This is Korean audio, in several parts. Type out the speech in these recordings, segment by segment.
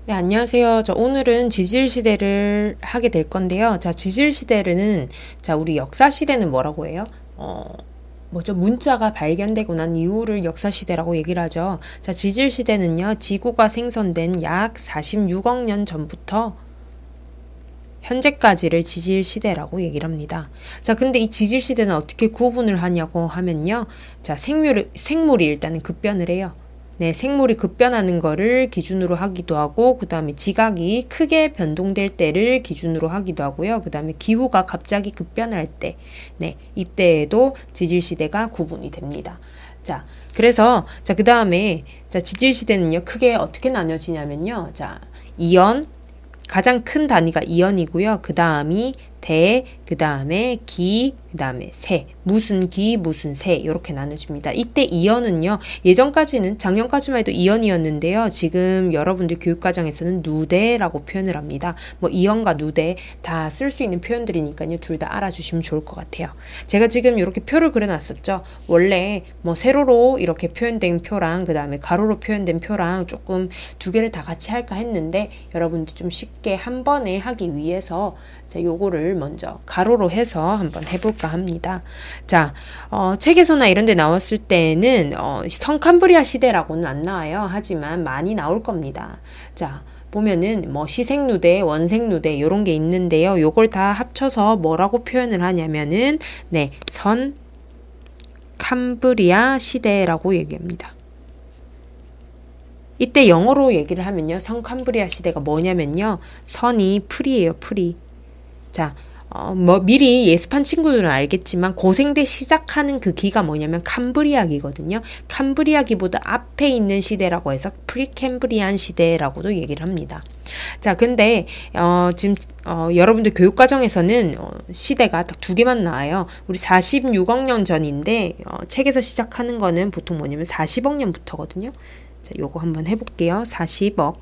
네, 안녕하세요. 오늘은 지질 시대를 하게 될 건데요. 지질 시대는, 우리 역사 시대는 뭐라고 해요? 문자가 발견되고 난 이후를 역사 시대라고 얘기를 하죠. 지질 시대는요, 지구가 생성된 약 46억 년 전부터 현재까지를 지질 시대라고 얘기를 합니다. 근데 이 지질 시대는 어떻게 구분을 하냐고 하면요. 생물이 일단은 급변을 해요. 네, 생물이 급변하는 거를 기준으로 하기도 하고, 그 다음에 지각이 크게 변동될 때를 기준으로 하기도 하고요. 그 다음에 기후가 갑자기 급변할 때, 네, 이때에도 지질시대가 구분이 됩니다. 그래서, 그 다음에, 지질시대는요, 크게 어떻게 나뉘어지냐면요. 이연, 가장 큰 단위가 이연이고요. 그 다음이 대, 그 다음에 기, 그 다음에 세. 무슨 기, 무슨 세. 이렇게 나눠집니다. 이때 이연은요. 예전까지는 작년까지만 해도 이연이었는데요. 지금 여러분들 교육과정에서는 누대라고 표현을 합니다. 이연과 누대 다 쓸 수 있는 표현들이니까요. 둘 다 알아주시면 좋을 것 같아요. 제가 지금 이렇게 표를 그려놨었죠. 원래 세로로 이렇게 표현된 표랑 그 다음에 가로로 표현된 표랑 조금 두 개를 다 같이 할까 했는데 여러분들 좀 쉽게 한 번에 하기 위해서 요거를 먼저 가로로 해서 한번 해볼까 합니다. 책에서나 이런 데 나왔을 때는 성캄브리아 시대라고는 안 나와요. 하지만 많이 나올 겁니다. 보면은 시생누대, 원생누대 요런 게 있는데요. 요걸 다 합쳐서 뭐라고 표현을 하냐면은 네, 선 캄브리아 시대라고 얘기합니다. 이때 영어로 얘기를 하면요. 성 캄브리아 시대가 뭐냐면요. 선이 풀이에요, 풀이. 미리 예습한 친구들은 알겠지만 고생대 시작하는 그 기가 뭐냐면 캄브리아기거든요. 캄브리아기보다 앞에 있는 시대라고 해서 프리캠브리안 시대라고도 얘기를 합니다. 근데 지금 여러분들 교육과정에서는 시대가 딱 두 개만 나와요. 우리 46억 년 전인데 책에서 시작하는 거는 보통 뭐냐면 40억 년부터거든요. 요거 한번 해볼게요. 40억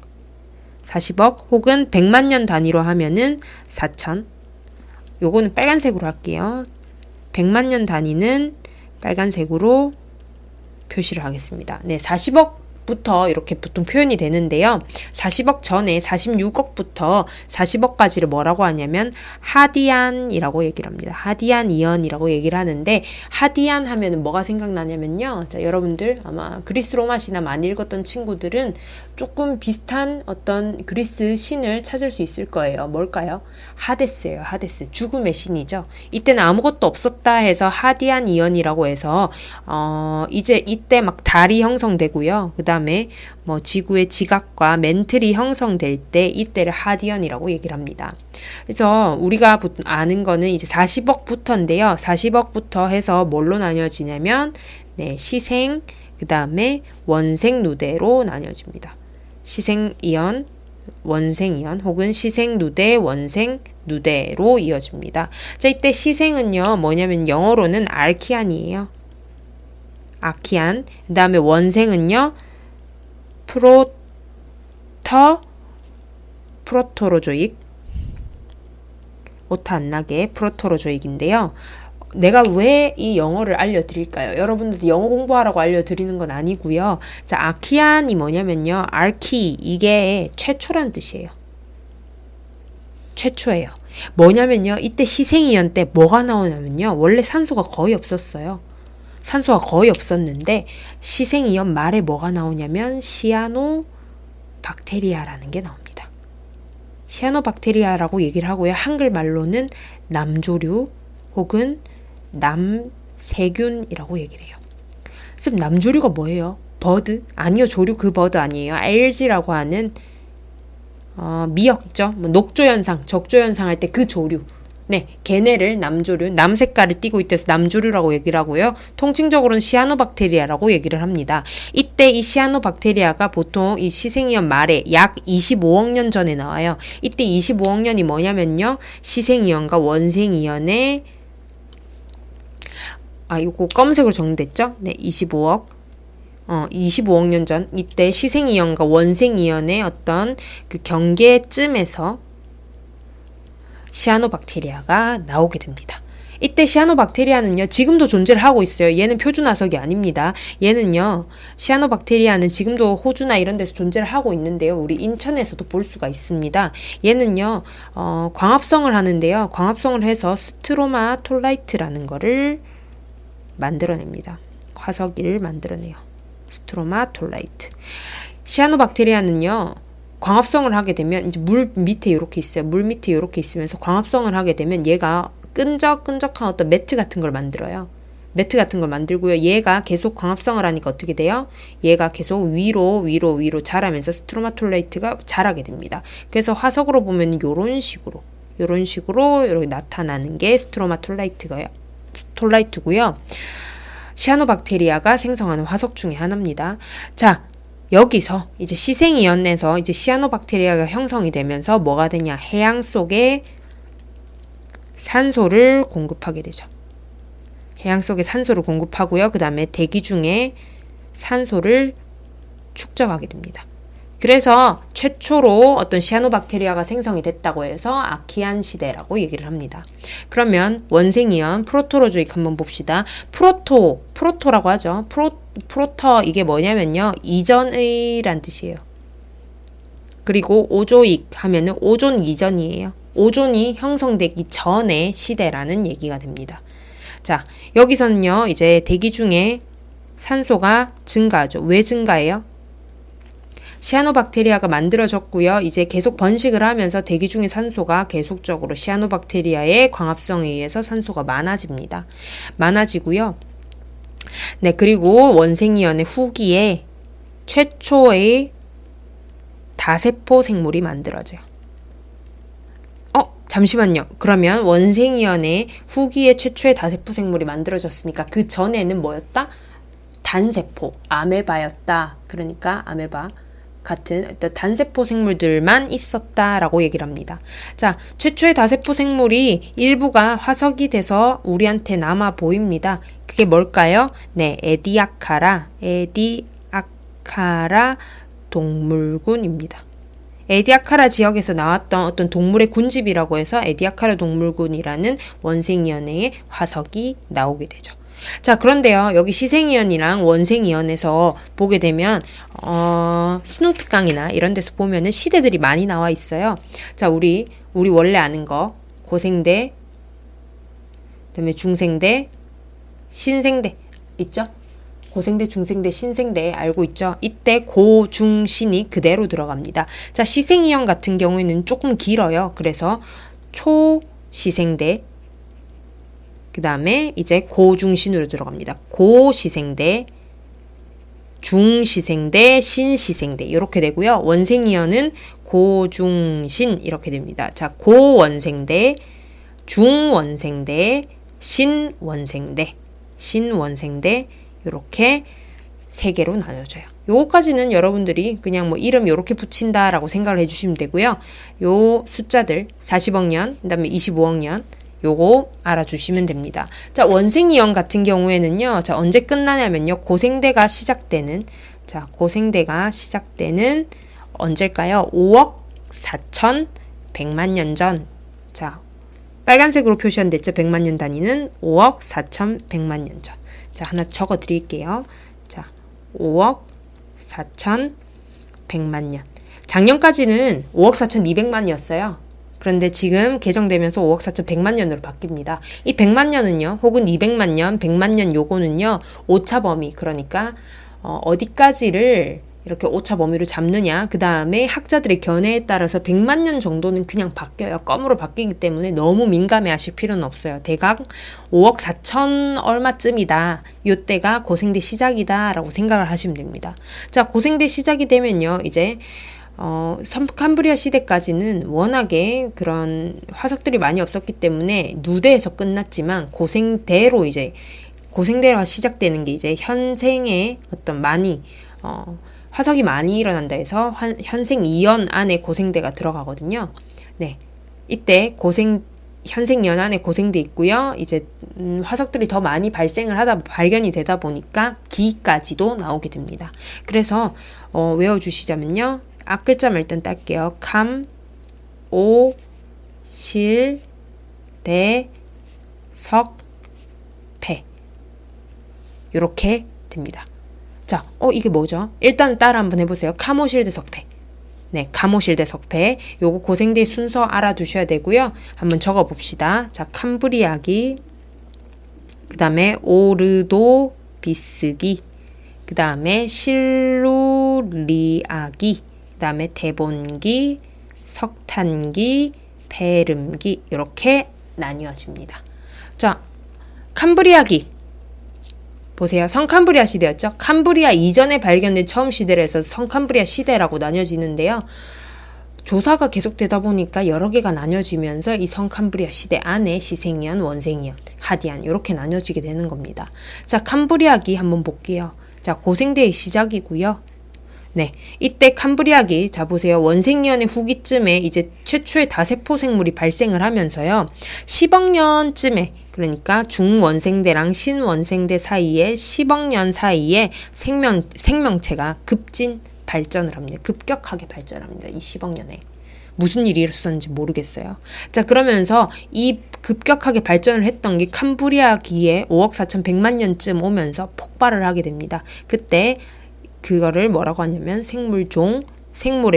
혹은 100만 년 단위로 하면은 4천. 요거는 빨간색으로 할게요. 100만 년 단위는 빨간색으로 표시를 하겠습니다. 네, 40억부터 이렇게 보통 표현이 되는데요. 40억 전에 46억부터 40억까지를 뭐라고 하냐면 하디안이라고 얘기를 합니다. 하디안 이연이라고 얘기를 하는데 하디안 하면은 뭐가 생각나냐면요. 여러분들 아마 그리스 로마 신화 많이 읽었던 친구들은 조금 비슷한 어떤 그리스 신을 찾을 수 있을 거예요. 뭘까요? 하데스예요. 하데스. 죽음의 신이죠. 이때는 아무것도 없었다 해서 하디안 이연이라고 해서 이제 이때 막 달이 형성되고요. 그 다음에 지구의 지각과 멘틀이 형성될 때 이때를 하디언이라고 얘기를 합니다. 그래서 우리가 아는 거는 이제 40억부터인데요. 40억부터 해서 뭘로 나뉘어지냐면 네, 시생, 그 다음에 원생 누대로 나뉘어집니다. 시생 이연, 원생 이연 혹은 시생 누대, 원생 누대로 이어집니다. 이때 시생은요 뭐냐면 영어로는 알키안이에요. 아키안. 그 다음에 원생은요 프로토로조익. 오타 안 나게 프로토로조익인데요. 내가 왜 이 영어를 알려드릴까요? 여러분들 영어 공부하라고 알려드리는 건 아니고요. 아키안이 뭐냐면요. 알키, 이게 최초란 뜻이에요. 최초예요. 뭐냐면요. 이때 시생이연 때 뭐가 나오냐면요. 원래 산소가 거의 없었어요. 산소가 거의 없었는데 시생이연 말에 뭐가 나오냐면 시아노박테리아라는 게 나옵니다. 시아노박테리아라고 얘기를 하고요. 한글말로는 남조류 혹은 남세균이라고 얘기를 해요. 쌤, 남조류가 뭐예요? 버드? 아니요, 조류 그 버드 아니에요. 알지라고 하는 미역 있죠? 녹조현상, 적조현상 할 때 그 조류. 네, 걔네를 남조류, 남 색깔을 띠고 있대서 남조류라고 얘기를 하고요. 통칭적으로는 시아노박테리아라고 얘기를 합니다. 이때 이 시아노박테리아가 보통 이 시생이연 말에 약 25억 년 전에 나와요. 이때 25억 년이 뭐냐면요. 시생이연과 원생이연의 요거 검은색으로 정리됐죠? 네, 25억 년 전, 이때 시생이연과 원생이연의 어떤 그 경계쯤에서 시아노박테리아가 나오게 됩니다. 이때 시아노박테리아는요, 지금도 존재를 하고 있어요. 얘는 표준화석이 아닙니다. 얘는요, 시아노박테리아는 지금도 호주나 이런 데서 존재를 하고 있는데요. 우리 인천에서도 볼 수가 있습니다. 얘는요, 광합성을 하는데요. 광합성을 해서 스트로마톨라이트라는 거를 만들어냅니다. 화석을 만들어내요. 스트로마톨라이트. 시아노박테리아는요, 광합성을 하게 되면 이제 물 밑에 이렇게 있어요. 물 밑에 이렇게 있으면서 광합성을 하게 되면 얘가 끈적끈적한 어떤 매트 같은 걸 만들어요. 매트 같은 걸 만들고요. 얘가 계속 광합성을 하니까 어떻게 돼요? 얘가 계속 위로 자라면서 스트로마톨라이트가 자라게 됩니다. 그래서 화석으로 보면 요런 식으로 이렇게 나타나는 게 스트로마톨라이트고요. 시아노박테리아가 생성하는 화석 중에 하나입니다. 자, 여기서 이제 시생이온에서 이제 시아노박테리아가 형성이 되면서 뭐가 되냐? 해양 속에 산소를 공급하게 되죠. 해양 속에 산소를 공급하고요. 그 다음에 대기 중에 산소를 축적하게 됩니다. 그래서 최초로 어떤 시아노박테리아가 생성이 됐다고 해서 아키안 시대라고 얘기를 합니다. 그러면 원생이온 프로토로조익 한번 봅시다. 프로토라고 하죠. 프로터 이게 뭐냐면요. 이전의란 뜻이에요. 그리고 오조익 하면은 오존 이전이에요. 오존이 형성되기 전의 시대라는 얘기가 됩니다. 자, 여기서는요. 이제 대기 중에 산소가 증가하죠. 왜 증가해요? 시아노박테리아가 만들어졌고요. 이제 계속 번식을 하면서 대기 중의 산소가 계속적으로 시아노박테리아의 광합성에 의해서 산소가 많아집니다. 많아지고요. 네, 그리고 원생이온의 후기에 최초의 다세포 생물이 만들어져요. 잠시만요. 그러면 원생이온의 후기에 최초의 다세포 생물이 만들어졌으니까 그 전에는 뭐였다? 단세포, 아메바였다. 그러니까 아메바 같은 어떤 단세포 생물들만 있었다라고 얘기를 합니다. 자, 최초의 다세포 생물이 일부가 화석이 돼서 우리한테 남아 보입니다. 그게 뭘까요? 네, 에디아카라 동물군입니다. 에디아카라 지역에서 나왔던 어떤 동물의 군집이라고 해서 에디아카라 동물군이라는 원생이온의 화석이 나오게 되죠. 자, 그런데요, 여기 시생이온이랑 원생이온에서 보게 되면 신호특강이나 이런 데서 보면은 시대들이 많이 나와 있어요. 자, 우리 원래 아는 거 고생대, 그다음에 중생대, 신생대 있죠? 고생대, 중생대, 신생대 알고 있죠? 이때 고, 중, 신이 그대로 들어갑니다. 자, 시생이온 같은 경우에는 조금 길어요. 그래서 초시생대, 그 다음에 이제 고중신으로 들어갑니다. 고시생대, 중시생대, 신시생대 이렇게 되고요. 원생이온은 고중신 이렇게 됩니다. 자, 고원생대, 중원생대, 신원생대 이렇게 세 개로 나눠져요. 요거까지는 여러분들이 그냥 뭐 이름 요렇게 붙인다라고 생각을 해주시면 되고요. 요 숫자들 40억 년, 그 다음에 25억 년 요거 알아주시면 됩니다. 자, 원생이온 같은 경우에는요. 자, 언제 끝나냐면요. 고생대가 시작되는 언제일까요? 5억 4,100만 년 전. 자, 빨간색으로 표시한댔죠. 100만 년 단위는 5억 4,100만 년 전. 자, 하나 적어 드릴게요. 자, 5억 4,100만 년. 작년까지는 5억 4,200만이었어요. 그런데 지금 개정되면서 5억 4,100만 년으로 바뀝니다. 이 100만 년은요, 혹은 200만 년, 100만 년 요거는요, 오차 범위, 그러니까 어디까지를 이렇게 오차 범위로 잡느냐, 그 다음에 학자들의 견해에 따라서 100만 년 정도는 그냥 바뀌어요. 껌으로 바뀌기 때문에 너무 민감해 하실 필요는 없어요. 대강 5억 4천 얼마쯤이다. 요때가 고생대 시작이다 라고 생각을 하시면 됩니다. 자, 고생대 시작이 되면요, 이제 캄브리아 시대까지는 워낙에 그런 화석들이 많이 없었기 때문에 누대에서 끝났지만 고생대가 시작되는 게 이제 현생의 어떤 많이 화석이 많이 일어난다 해서 현생이온 안에 고생대가 들어가거든요. 네, 이때 현생이온 안에 고생대 있고요. 이제 화석들이 더 많이 발견이 되다 보니까 기까지도 나오게 됩니다. 그래서 외워주시자면요. 앞글자만 일단 딸게요. 캄, 오, 실, 대, 석패. 요렇게 됩니다. 자, 이게 뭐죠? 일단 따라 한번 해보세요. 카모실드 석패. 네, 카모실드 석패. 요거 고생대 순서 알아두셔야 되고요. 한번 적어봅시다. 자, 캄브리아기, 그 다음에 오르도비스기, 그 다음에 실루리아기, 그 다음에 대본기, 석탄기, 페름기 이렇게 나뉘어집니다. 자, 캄브리아기 보세요. 성캄브리아 시대였죠. 캄브리아 이전에 발견된 처음 시대를 해서 성캄브리아 시대라고 나뉘어지는데요. 조사가 계속되다 보니까 여러 개가 나뉘어지면서 이 성캄브리아 시대 안에 시생이언, 원생이언, 하디안 이렇게 나뉘어지게 되는 겁니다. 자, 캄브리아기 한번 볼게요. 자, 고생대의 시작이고요. 네, 이때 캄브리아기, 자 보세요. 원생이언의 후기쯤에 이제 최초의 다세포 생물이 발생을 하면서요. 10억 년쯤에, 그러니까 중원생대랑 신원생대 사이에 10억 년 사이에 생명체가 발전을 합니다. 급격하게 발전합니다. 이 10억 년에. 무슨 일이 있었는지 모르겠어요. 자, 그러면서 이 급격하게 발전을 했던 게 캄브리아기에 5억 4,100만 년쯤 오면서 폭발을 하게 됩니다. 그때 그거를 뭐라고 하냐면 생물의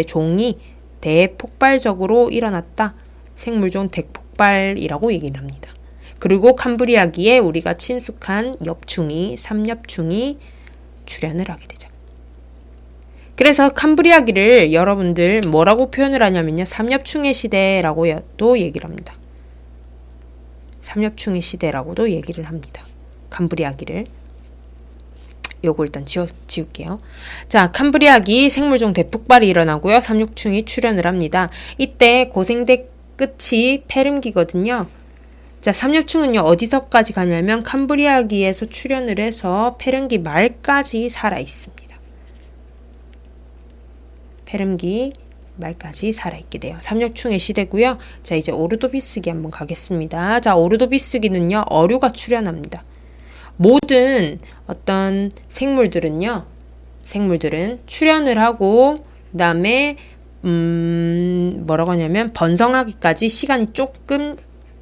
종이 대폭발적으로 일어났다. 생물종 대폭발이라고 얘기를 합니다. 그리고 캄브리아기에 우리가 친숙한 엽충이, 삼엽충이 출현을 하게 되죠. 그래서 캄브리아기를 여러분들 뭐라고 표현을 하냐면요. 삼엽충의 시대라고 또 얘기를 합니다. 삼엽충의 시대라고도 얘기를 합니다. 캄브리아기를. 요거 일단 지울게요. 자, 캄브리아기 생물종 대폭발이 일어나고요. 삼엽충이 출현을 합니다. 이때 고생대 끝이 페름기거든요. 자, 삼엽충은요. 어디서까지 가냐면 캄브리아기에서 출현을 해서 페름기 말까지 살아 있습니다. 페름기 말까지 살아있게 돼요. 삼엽충의 시대고요. 자, 이제 오르도비스기 한번 가겠습니다. 자, 오르도비스기는요. 어류가 출현합니다. 모든 어떤 생물들은 출현을 하고 그 다음에 뭐라고 하냐면 번성하기까지 시간이 조금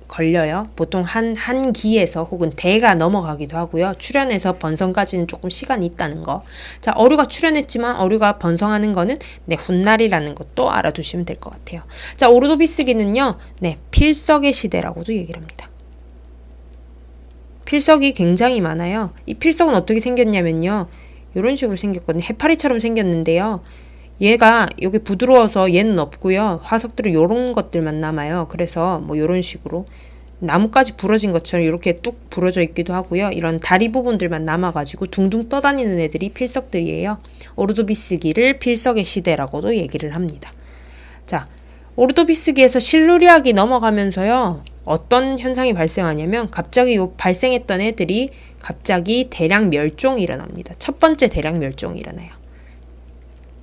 걸려요. 보통 한 기에서 혹은 대가 넘어가기도 하고요. 출현해서 번성까지는 조금 시간이 있다는 거. 자, 어류가 출현했지만 어류가 번성하는 거는 훗날이라는 것도 알아두시면 될 것 같아요. 자, 오르도비스기는요. 필석의 시대라고도 얘기를 합니다. 필석이 굉장히 많아요. 이 필석은 어떻게 생겼냐면요. 이런 식으로 생겼거든요. 해파리처럼 생겼는데요. 얘가 여기 부드러워서 얘는 없고요. 화석들은 이런 것들만 남아요. 그래서 뭐 이런 식으로 나뭇가지 부러진 것처럼 이렇게 뚝 부러져 있기도 하고요. 이런 다리 부분들만 남아가지고 둥둥 떠다니는 애들이 필석들이에요. 오르도비스기를 필석의 시대라고도 얘기를 합니다. 자, 오르도비스기에서 실루리아기 넘어가면서요. 어떤 현상이 발생하냐면 갑자기 발생했던 애들이 갑자기 대량 멸종이 일어납니다. 첫 번째 대량 멸종이 일어나요.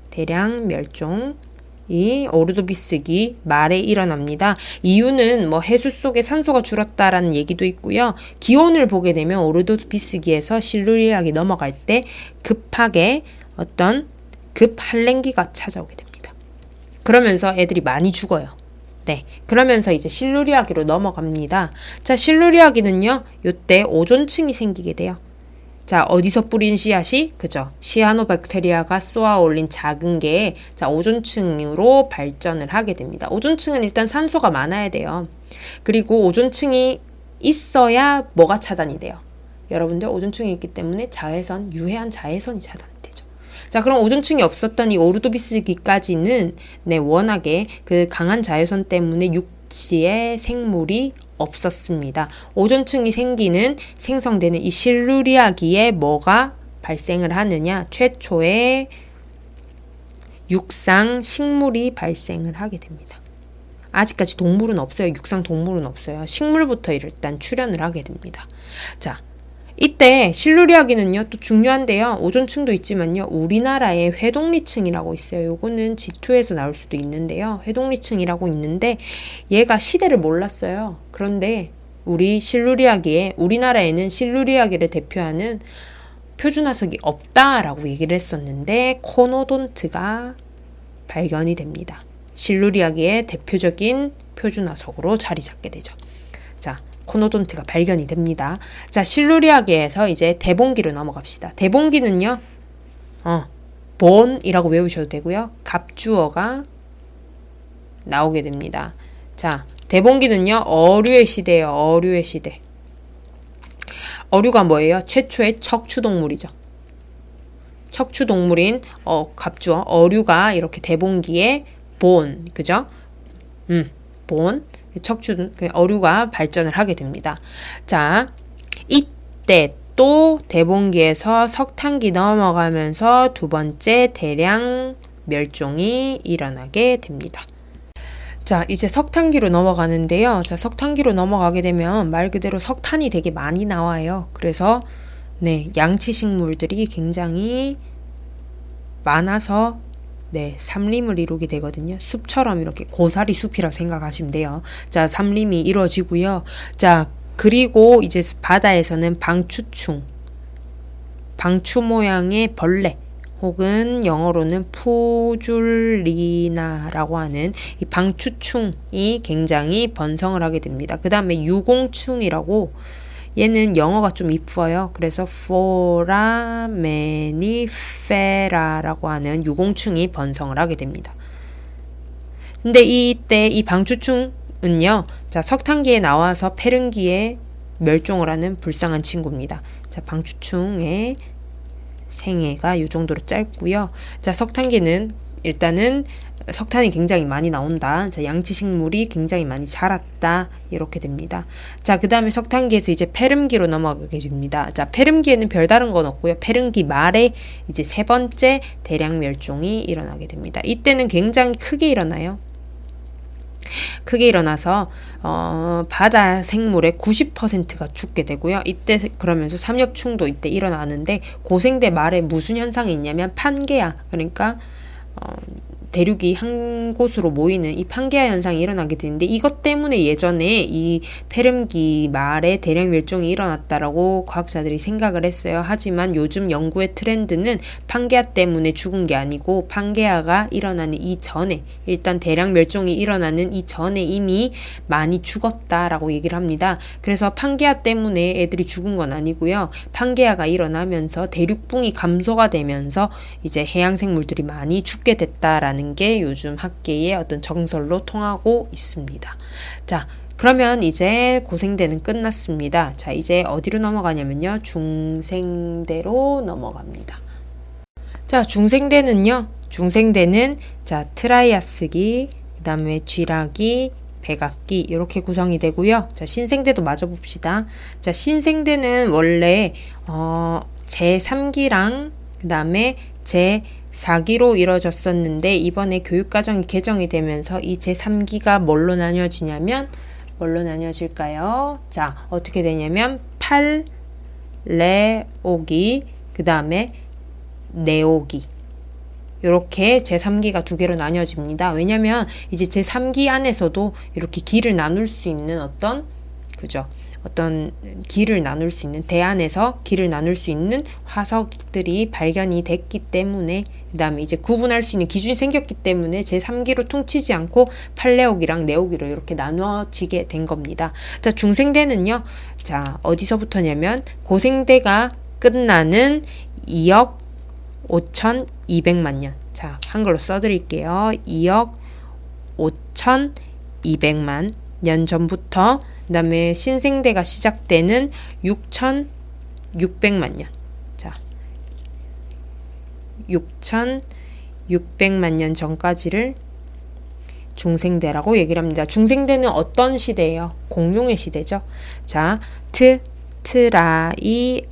대량 멸종이 오르도비스기 말에 일어납니다. 이유는 뭐 해수 속에 산소가 줄었다라는 얘기도 있고요. 기온을 보게 되면 오르도비스기에서 실루리아기 넘어갈 때 급하게 어떤 급한랭기가 찾아오게 됩니다. 그러면서 애들이 많이 죽어요. 네, 그러면서 이제 실루리아기로 넘어갑니다. 자, 실루리아기는요, 요때 오존층이 생기게 돼요. 자, 어디서 뿌린 씨앗이? 그죠? 시아노박테리아가 쏘아 올린 작은 게, 자, 오존층으로 발전을 하게 됩니다. 오존층은 일단 산소가 많아야 돼요. 그리고 오존층이 있어야 뭐가 차단이 돼요? 여러분들 오존층이 있기 때문에 유해한 자외선이 차단이 되죠. 자, 그럼 오존층이 없었던 이 오르도비스기까지는 워낙에 그 강한 자외선 때문에 육지에 생물이 없었습니다. 오존층이 생성되는 이 실루리아기에 뭐가 발생을 하느냐? 최초의 육상 식물이 발생을 하게 됩니다. 아직까지 동물은 없어요. 육상 동물은 없어요. 식물부터 일단 출현을 하게 됩니다. 자, 이때 실루리아기는요, 또 중요한데요. 오존층도 있지만요, 우리나라에 회동리층이라고 있어요. 요거는 G2에서 나올 수도 있는데요. 회동리층이라고 있는데 얘가 시대를 몰랐어요. 그런데 우리나라에는 실루리아기를 대표하는 표준화석이 없다라고 얘기를 했었는데 코노돈트가 발견이 됩니다. 실루리아기의 대표적인 표준화석으로 자리 잡게 되죠. 자, 코노돈트가 발견이 됩니다. 자, 실루리아계에서 이제 대봉기로 넘어갑시다. 대봉기는요, 본이라고 외우셔도 되고요. 갑주어가 나오게 됩니다. 자, 대봉기는요, 어류의 시대예요. 어류의 시대. 어류가 뭐예요? 최초의 척추동물이죠. 척추동물인 갑주어 어류가 이렇게 대봉기에 본, 그죠? 본, 어류가 발전을 하게 됩니다. 자, 이때 또 대봉기에서 석탄기 넘어가면서 두 번째 대량 멸종이 일어나게 됩니다. 자, 이제 석탄기로 넘어가는데요. 자, 석탄기로 넘어가게 되면 말 그대로 석탄이 되게 많이 나와요. 그래서 양치식물들이 굉장히 많아서 삼림을 이루게 되거든요. 숲처럼 이렇게 고사리 숲이라고 생각하시면 돼요. 자, 삼림이 이루어지고요. 자, 그리고 이제 바다에서는 방추 모양의 벌레 혹은 영어로는 푸줄리나라고 하는 이 방추충이 굉장히 번성을 하게 됩니다. 그 다음에 유공충이라고, 얘는 영어가 좀 이뻐요. 그래서 포라메니페라라고 하는 유공충이 번성을 하게 됩니다. 근데 이때 이 방추충은요, 자, 석탄기에 나와서 페른기에 멸종을 하는 불쌍한 친구입니다. 자, 방추충의 생애가 이 정도로 짧고요. 자, 석탄기는 일단은 석탄이 굉장히 많이 나온다. 자, 양치식물이 굉장히 많이 자랐다. 이렇게 됩니다. 자, 그 다음에 석탄기에서 이제 페름기로 넘어가게 됩니다. 자, 페름기에는 별다른 건 없고요. 페름기 말에 이제 세 번째 대량 멸종이 일어나게 됩니다. 이때는 굉장히 크게 일어나요. 크게 일어나서 바다 생물의 90%가 죽게 되고요. 이때 그러면서 삼엽충도 이때 일어나는데, 고생대 말에 무슨 현상이 있냐면 판게아, 그러니까 대륙이 한 곳으로 모이는 이 판게아 현상이 일어나게 되는데, 이것 때문에 예전에 이 페름기 말에 대량 멸종이 일어났다라고 과학자들이 생각을 했어요. 하지만 요즘 연구의 트렌드는 판게아 때문에 죽은 게 아니고, 판게아가 일어나는 이전에, 일단 대량 멸종이 일어나는 이전에 이미 많이 죽었다라고 얘기를 합니다. 그래서 판게아 때문에 애들이 죽은 건 아니고요. 판게아가 일어나면서 대륙붕이 감소가 되면서 이제 해양 생물들이 많이 죽게 됐다라는 게 요즘 학계의 어떤 정설로 통하고 있습니다. 자, 그러면 이제 고생대는 끝났습니다. 자, 이제 어디로 넘어가냐면요, 중생대로 넘어갑니다. 자, 중생대는 자, 트라이아스기, 그 다음에 쥐라기, 백악기 이렇게 구성이 되고요. 자, 신생대도 마저 봅시다. 자, 신생대는 원래 제3기랑 그 다음에 제4기로 이루어졌었는데, 이번에 교육과정이 개정이 되면서 이 제3기가 뭘로 나뉘어지냐면, 뭘로 나뉘어질까요? 자, 어떻게 되냐면 팔레오기, 그 다음에 네오기, 이렇게 제3기가 두 개로 나뉘어집니다. 왜냐면 이제 제3기 안에서도 이렇게 기를 나눌 수 있는 어떤 기를 나눌 수 있는, 대안에서 기를 나눌 수 있는 화석들이 발견이 됐기 때문에, 그 다음에 이제 구분할 수 있는 기준이 생겼기 때문에 제3기로 퉁치지 않고 팔레오기랑 네오기로 이렇게 나눠지게 된 겁니다. 자, 중생대는요, 자, 어디서부터냐면 고생대가 끝나는 2억 5,200만 년. 자, 한글로 써드릴게요. 2억 5,200만 년 전부터, 그 다음에 신생대가 시작되는 6,600만 년. 자, 6,600만 년 전까지를 중생대라고 얘기를 합니다. 중생대는 어떤 시대예요? 공룡의 시대죠. 자, 트라이아스기,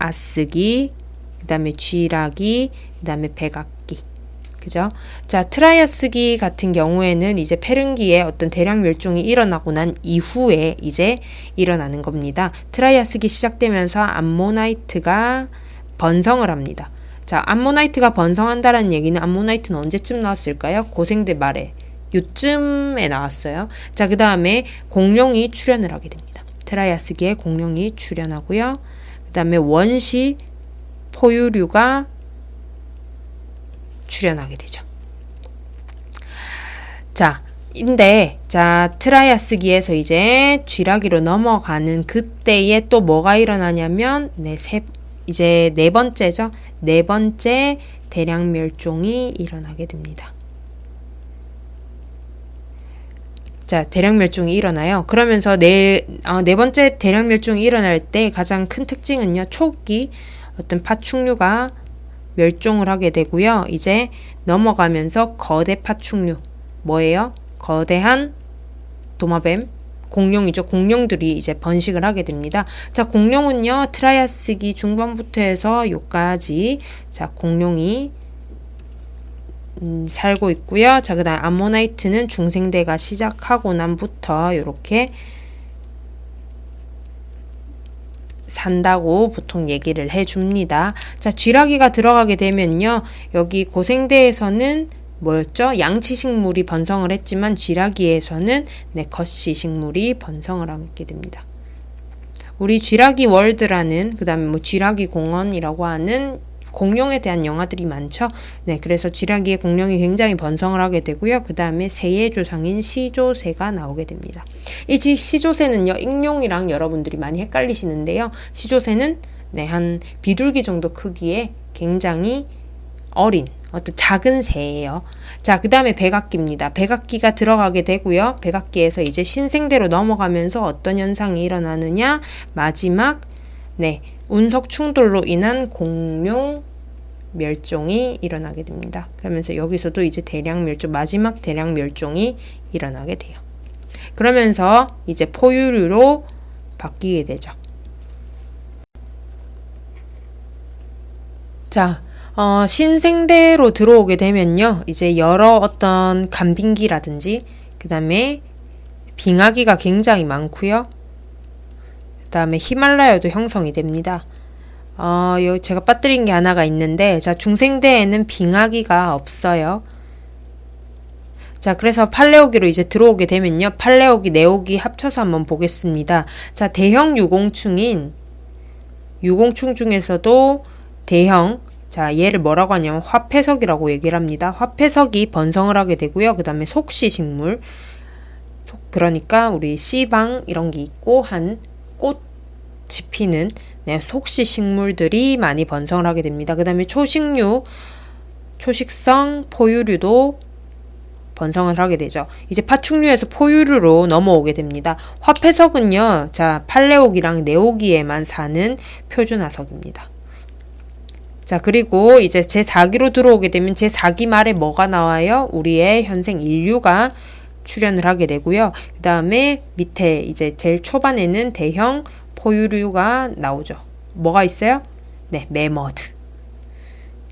그 다음에 쥐라기, 그 다음에 백악기. 그죠? 자, 트라이아스기 같은 경우에는 이제 페른기에 어떤 대량 멸종이 일어나고 난 이후에 이제 일어나는 겁니다. 트라이아스기 시작되면서 암모나이트가 번성을 합니다. 자, 암모나이트가 번성한다는 얘기는, 암모나이트는 언제쯤 나왔을까요? 고생대 말에 요쯤에 나왔어요. 자, 그 다음에 공룡이 출현을 하게 됩니다. 트라이아스기에 공룡이 출현하고요. 그 다음에 원시 포유류가 출현하게 되죠. 자, 인데, 자, 트라이아스기에서 이제 쥐라기로 넘어가는 그때에 또 뭐가 일어나냐면, 이제 네 번째죠. 네 번째 대량 멸종이 일어나게 됩니다. 자, 대량 멸종이 일어나요. 그러면서 네 번째 대량 멸종이 일어날 때 가장 큰 특징은요, 초기 어떤 파충류가 멸종을 하게 되고요. 이제 넘어가면서 거대 파충류, 뭐예요? 거대한 도마뱀, 공룡이죠. 공룡들이 이제 번식을 하게 됩니다. 자, 공룡은요, 트라이아스기 중반부터 해서 요까지, 자, 공룡이 살고 있고요. 자, 그 다음 암모나이트는 중생대가 시작하고 난부터 요렇게 산다고 보통 얘기를 해줍니다. 자, 쥐라기가 들어가게 되면요, 여기 고생대에서는 뭐였죠? 양치식물이 번성을 했지만 쥐라기에서는 거시식물이 번성을 하게 됩니다. 우리 쥐라기 월드라는, 그 다음에 뭐 쥐라기 공원이라고 하는 공룡에 대한 영화들이 많죠. 네, 그래서 쥐라기의 공룡이 굉장히 번성을 하게 되고요. 그 다음에 새의 조상인 시조새가 나오게 됩니다. 이 시조새는요, 익룡이랑 여러분들이 많이 헷갈리시는데요. 시조새는 한 비둘기 정도 크기의 굉장히 어린 어떤 작은 새예요. 자, 그 다음에 백악기입니다. 백악기가 들어가게 되고요. 백악기에서 이제 신생대로 넘어가면서 어떤 현상이 일어나느냐, 마지막 운석 충돌로 인한 공룡 멸종이 일어나게 됩니다. 그러면서 여기서도 이제 대량 멸종, 마지막 대량 멸종이 일어나게 돼요. 그러면서 이제 포유류로 바뀌게 되죠. 자, 신생대로 들어오게 되면요, 이제 여러 어떤 간빙기라든지, 그 다음에 빙하기가 굉장히 많고요. 그 다음에 히말라야도 형성이 됩니다. 여기 제가 빠뜨린 게 하나가 있는데, 자, 중생대에는 빙하기가 없어요. 자, 그래서 팔레오기로 이제 들어오게 되면요, 팔레오기, 네오기 합쳐서 한번 보겠습니다. 자, 대형 유공충인, 유공충 중에서도 대형, 자, 얘를 뭐라고 하냐면 화폐석이라고 얘기를 합니다. 화폐석이 번성을 하게 되고요. 그 다음에 속시식물, 그러니까 우리 씨방 이런 게 있고 한 꽃이 피는 속시식물들이 많이 번성을 하게 됩니다. 그 다음에 초식류, 초식성 포유류도 번성을 하게 되죠. 이제 파충류에서 포유류로 넘어오게 됩니다. 화폐석은요, 자, 팔레오기랑 네오기에만 사는 표준화석입니다. 자, 그리고 이제 제4기로 들어오게 되면 제4기 말에 뭐가 나와요? 우리의 현생 인류가 출현을 하게 되고요. 그 다음에 밑에 이제 제일 초반에는 대형 포유류가 나오죠. 뭐가 있어요? 매머드.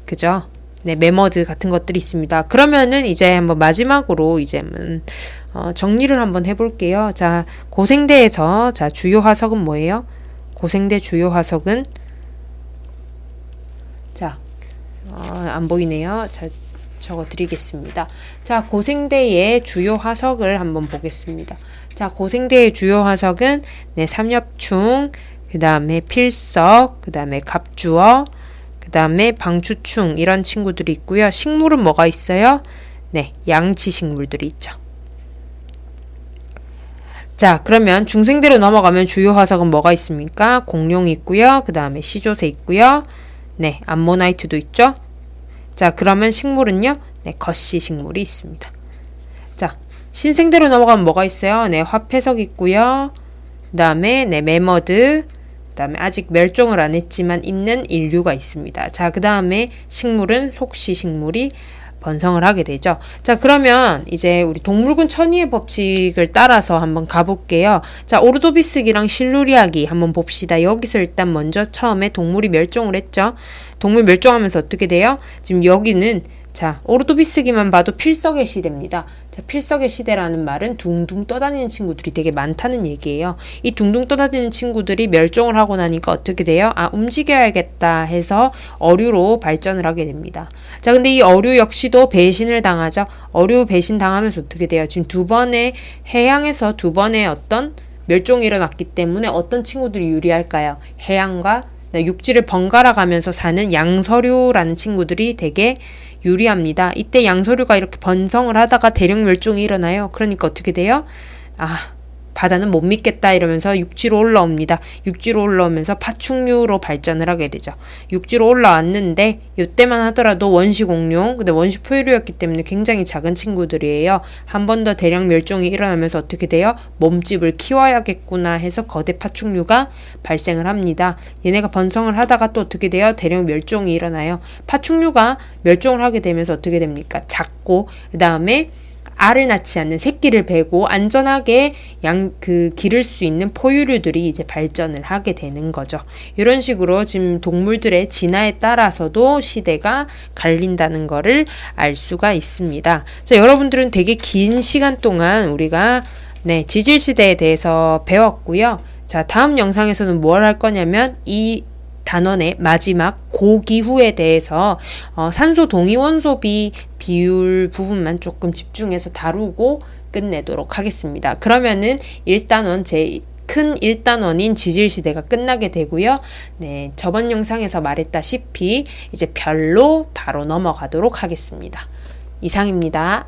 그죠? 매머드 같은 것들이 있습니다. 그러면은 이제 한번 마지막으로 이제 정리를 한번 해볼게요. 자, 고생대에서, 자, 주요 화석은 뭐예요? 고생대 주요 화석은, 자, 안 보이네요. 자, 적어 드리겠습니다. 자, 고생대의 주요 화석을 한번 보겠습니다. 자, 고생대의 주요 화석은 삼엽충, 그 다음에 필석, 그 다음에 갑주어, 그 다음에 방추충, 이런 친구들이 있고요. 식물은 뭐가 있어요? 양치식물들이 있죠. 자, 그러면 중생대로 넘어가면 주요 화석은 뭐가 있습니까? 공룡이 있고요. 그 다음에 시조새 있고요. 암모나이트도 있죠. 자, 그러면 식물은요, 거시식물이 있습니다. 자, 신생대로 넘어가면 뭐가 있어요? 화폐석 있고요. 그 다음에 매머드, 그 다음에 아직 멸종을 안 했지만 있는 인류가 있습니다. 자, 그 다음에 식물은 속시식물이 번성을 하게 되죠. 자, 그러면 이제 우리 동물군 천위의 법칙을 따라서 한번 가볼게요. 자, 오르도비스기랑 실루리아기 한번 봅시다. 여기서 일단 먼저 처음에 동물이 멸종을 했죠. 동물 멸종하면서 어떻게 돼요? 지금 여기는, 자, 오르도비스기만 봐도 필석의 시대입니다. 자, 필석의 시대라는 말은 둥둥 떠다니는 친구들이 되게 많다는 얘기예요. 이 둥둥 떠다니는 친구들이 멸종을 하고 나니까 어떻게 돼요? 움직여야겠다 해서 어류로 발전을 하게 됩니다. 자, 근데 이 어류 역시도 배신을 당하죠. 어류 배신 당하면서 어떻게 돼요? 지금 해양에서 두 번의 어떤 멸종이 일어났기 때문에 어떤 친구들이 유리할까요? 해양과 육지를 번갈아 가면서 사는 양서류라는 친구들이 되게 유리합니다. 이때 양서류가 이렇게 번성을 하다가 대량 멸종이 일어나요. 그러니까 어떻게 돼요? 바다는 못 믿겠다 이러면서 육지로 올라옵니다. 육지로 올라오면서 파충류로 발전을 하게 되죠. 육지로 올라왔는데 이때만 하더라도 원시 공룡, 근데 원시 포유류였기 때문에 굉장히 작은 친구들이에요. 한 번 더 대량 멸종이 일어나면서 어떻게 돼요? 몸집을 키워야겠구나 해서 거대 파충류가 발생을 합니다. 얘네가 번성을 하다가 또 어떻게 돼요? 대량 멸종이 일어나요. 파충류가 멸종을 하게 되면서 어떻게 됩니까? 작고 그 다음에 알을 낳지 않는 새끼를 베고 안전하게 기를 수 있는 포유류들이 이제 발전을 하게 되는 거죠. 이런 식으로 지금 동물들의 진화에 따라서도 시대가 갈린다는 거를 알 수가 있습니다. 자, 여러분들은 되게 긴 시간 동안 우리가 지질 시대에 대해서 배웠고요. 자, 다음 영상에서는 뭘 할 거냐면 이 단원의 마지막 고기후에 대해서 산소 동위원소 비율 부분만 조금 집중해서 다루고 끝내도록 하겠습니다. 그러면은 1단원 큰 1단원인 지질시대가 끝나게 되고요. 저번 영상에서 말했다시피 이제 별로 바로 넘어가도록 하겠습니다. 이상입니다.